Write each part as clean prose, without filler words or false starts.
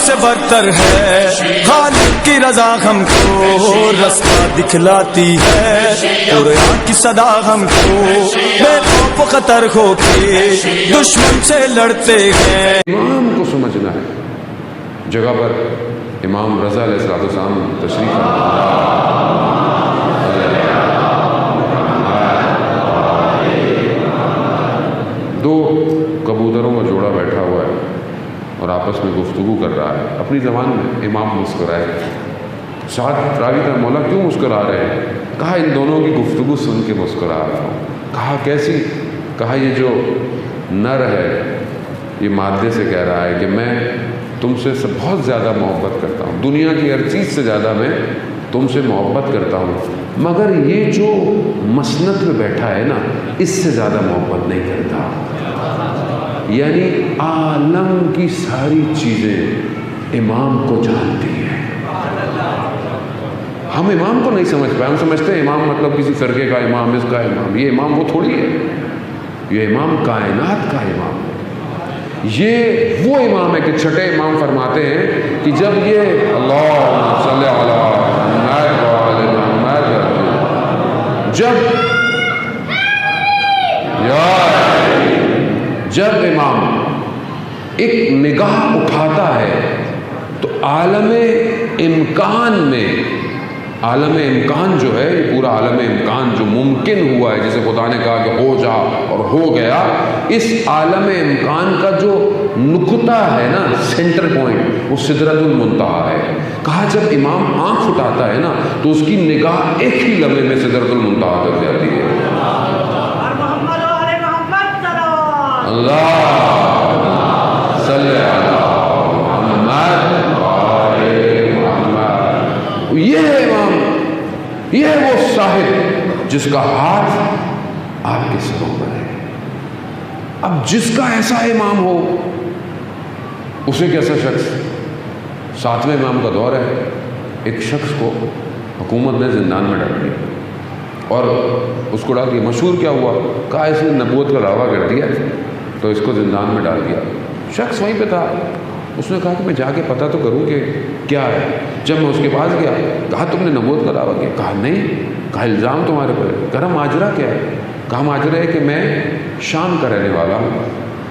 سے برتر ہے، خالق کی رضا ہم کو رستہ دکھلاتی ہے، قرآن کی صدا ہم کو بے خوف و خطر ہو کے دشمن سے لڑتے ہیں۔ امام کو سمجھنا ہے۔ جگہ پر امام رضا علیہ السلام تشریف دو کبوتروں کا جوڑا بیٹھا ہوا ہے اور آپس میں گفتگو کر رہا ہے اپنی زبان میں۔ امام مسکرائے، ساتھ راوی کا مولا کیوں مسکرا رہے ہیں؟ کہا ان دونوں کی گفتگو سن کے مسکرا رہا ہوں۔ کہا کیسی؟ کہا یہ جو نر ہے یہ مادے سے کہہ رہا ہے کہ میں تم سے بہت زیادہ محبت کرتا ہوں، دنیا کی ہر چیز سے زیادہ میں تم سے محبت کرتا ہوں، مگر یہ جو مسند میں بیٹھا ہے نا اس سے زیادہ محبت نہیں کرتا۔ یعنی عالم کی ساری چیزیں امام کو جانتی ہیں۔ ہم امام کو نہیں سمجھ پائے، ہم سمجھتے ہیں امام مطلب کسی فرقے کا امام، اس کا امام۔ یہ امام وہ تھوڑی ہے، یہ امام کائنات کا امام ہے۔ یہ وہ امام ہے کہ چھٹے امام فرماتے ہیں کہ جب یہ اللہم صلی علی محمد وعلی محمد، جب امام ایک نگاہ اٹھاتا ہے تو عالم امکان میں، عالم امکان جو ہے یہ پورا عالم امکان جو ممکن ہوا ہے، جسے خدا نے کہا کہ ہو جا اور ہو گیا، اس عالم امکان کا جو نقطہ ہے نا، سینٹر پوائنٹ، وہ سدرۃ المنتہا ہے۔ کہا جب امام آنکھ اٹھاتا ہے نا تو اس کی نگاہ ایک ہی لمحے میں سدرۃ المنتہا تک جاتی ہے۔ اللہ صلی علی محمد وعلی محمد۔ یہ ہے امام، یہ ہے وہ صاحب جس کا ہاتھ آپ کے سروں پر ہے۔ اب جس کا ایسا امام ہو اسے کیسا شخص؟ ساتویں امام کا دور ہے، ایک شخص کو حکومت نے زندان میں ڈال دیا اور اس کو ڈال دیا۔ مشہور کیا ہوا؟ کہا اس نے نبوت کا دعویٰ کر دیا تو اس کو زندان میں ڈال دیا۔ شخص وہیں پہ تھا، اس نے کہا کہ میں جا کے پتہ تو کروں کہ کیا ہے۔ جب میں اس کے پاس گیا، کہا تم نے نبوت کا دعویٰ کیا؟ کہا نہیں۔ کہا الزام تمہارے پر ہے؟ کہا ماجرا کیا ہے؟ کہا ماجرا ہے کہ میں شام کا رہنے والا ہوں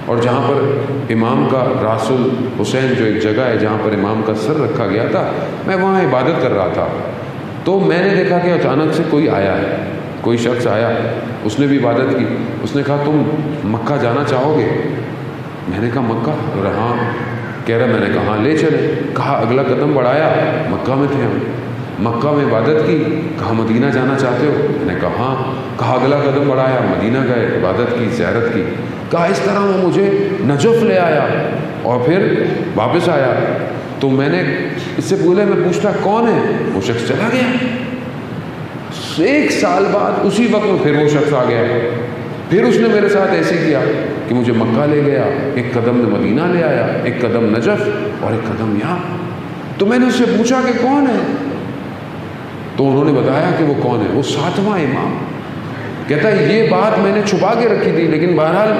اور جہاں پر امام کا راس الحسین جو ایک جگہ ہے جہاں پر امام کا سر رکھا گیا تھا، میں وہاں عبادت کر رہا تھا تو میں نے دیکھا کہ اچانک سے کوئی آیا ہے، کوئی شخص آیا، اس نے بھی عبادت کی۔ اس نے کہا تم مکہ جانا چاہو گے؟ میں نے کہا مکہ؟ ہاں۔ کہہ رہا میں نے کہا لے چلے۔ کہا اگلا قدم بڑھایا، مکہ میں تھے ہم، مکہ میں عبادت کی۔ کہا مدینہ جانا چاہتے ہو؟ میں نے کہا ہاں۔ کہا اگلا قدم بڑھایا، مدینہ گئے، عبادت کی، زیارت کی۔ کہا اس طرح وہ مجھے نجف لے آیا اور پھر واپس آیا تو میں نے اس سے پہلے میں پوچھتا کون ہے، وہ شخص چلا گیا۔ 1 سال بعد اسی وقت میں پھر وہ شخص آ گیا، پھر اس نے میرے ساتھ ایسے کیا کہ مجھے مکہ لے گیا، ایک قدم میں مدینہ لے آیا، ایک قدم نجف اور ایک قدم یہاں۔ تو میں نے اس سے پوچھا کہ کون ہے، تو انہوں نے بتایا کہ وہ کون ہے، وہ 7واں امام۔ کہتا ہے یہ بات میں نے چھپا کے رکھی تھی لیکن بہرحال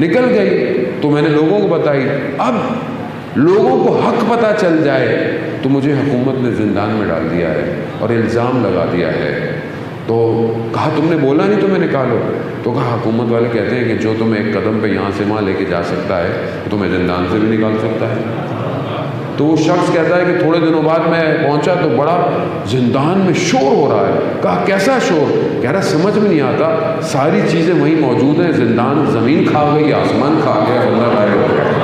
نکل گئی تو میں نے لوگوں کو بتائی۔ اب لوگوں کو حق پتہ چل جائے تو مجھے حکومت نے زندان میں ڈال دیا ہے اور الزام لگا دیا ہے۔ تو کہا تم نے بولا نہیں تو میں نکالو؟ تو کہا حکومت والے کہتے ہیں کہ جو تمہیں ایک قدم پہ یہاں سے وہاں لے کے جا سکتا ہے تو تمہیں زندان سے بھی نکال سکتا ہے۔ تو وہ شخص کہتا ہے کہ تھوڑے دنوں بعد میں پہنچا تو بڑا زندان میں شور ہو رہا ہے۔ کہا کیسا شور؟ کہہ رہا سمجھ میں نہیں آتا، ساری چیزیں وہیں موجود ہیں، زندان زمین کھا گئی، آسمان کھا گیا، بندہ غائب ہو گیا۔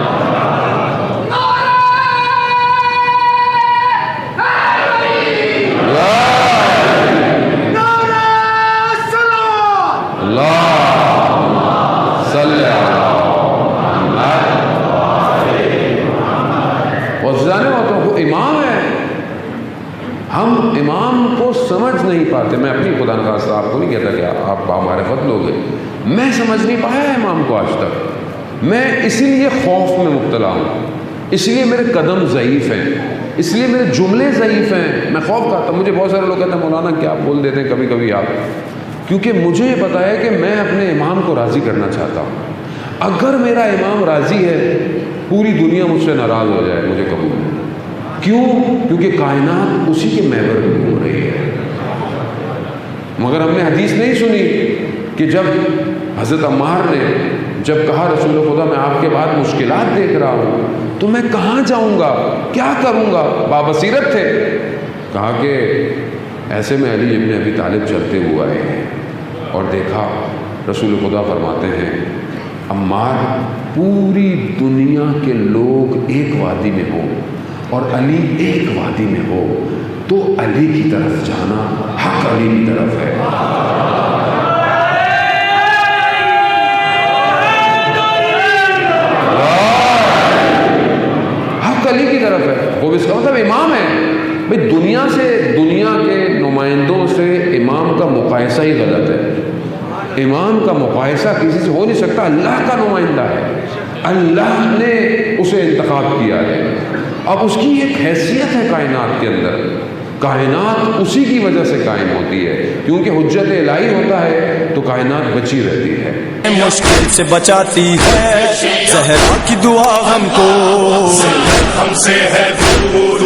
امام ہے، ہم امام کو سمجھ نہیں پاتے۔ میں اپنی خدا نخواستہ آپ کو نہیں کہتا کہ آپ بامعرفت لوگ ہیں، میں سمجھ نہیں پایا امام کو آج تک۔ میں اسی لیے خوف میں مبتلا ہوں، اس لیے میرے قدم ضعیف ہیں، اس لیے میرے جملے ضعیف ہیں، میں خوف کھاتا ہوں۔ مجھے بہت سارے لوگ کہتے ہیں مولانا کیا بول دیتے ہیں کبھی کبھی آپ، کیونکہ مجھے یہ پتا ہے کہ میں اپنے امام کو راضی کرنا چاہتا ہوں۔ اگر میرا امام راضی ہے پوری دنیا مجھ سے ناراض ہو جائے، مجھے قبول ہے۔ کیوں؟ کیونکہ کائنات اسی کے محور میں گھوم رہی ہے. مگر ہم نے حدیث نہیں سنی کہ جب حضرت عمار نے جب کہا رسول خدا میں آپ کے بعد مشکلات دیکھ رہا ہوں تو میں کہاں جاؤں گا، کیا کروں گا، بابصیرت تھے. کہا کہ ایسے میں علی ابن ابی طالب چلتے ہوئے آئے ہیں اور دیکھا رسول خدا فرماتے ہیں عمار پوری دنیا کے لوگ ایک وادی میں ہوں اور علی ایک وادی میں ہو تو علی کی طرف جانا حق علی کی طرف ہے. حق علی کی طرف ہے. وہ اس کا مطلب امام ہے. بھئی دنیا کے نمائندوں سے امام کا مقایسہ ہی غلط ہے. امام کا مقایسہ کسی سے ہو نہیں سکتا. اللہ کا نمائندہ ہے، اللہ نے اسے انتخاب کیا ہے. اب اس کی ایک حیثیت ہے کائنات کے اندر. کائنات اسی کی وجہ سے قائم ہوتی ہے کیونکہ حجت الہی ہوتا ہے تو کائنات بچی رہتی ہے. مشکل سے بچاتی ہے زہرا کی دعا ہم کو، ہم سے ہے دور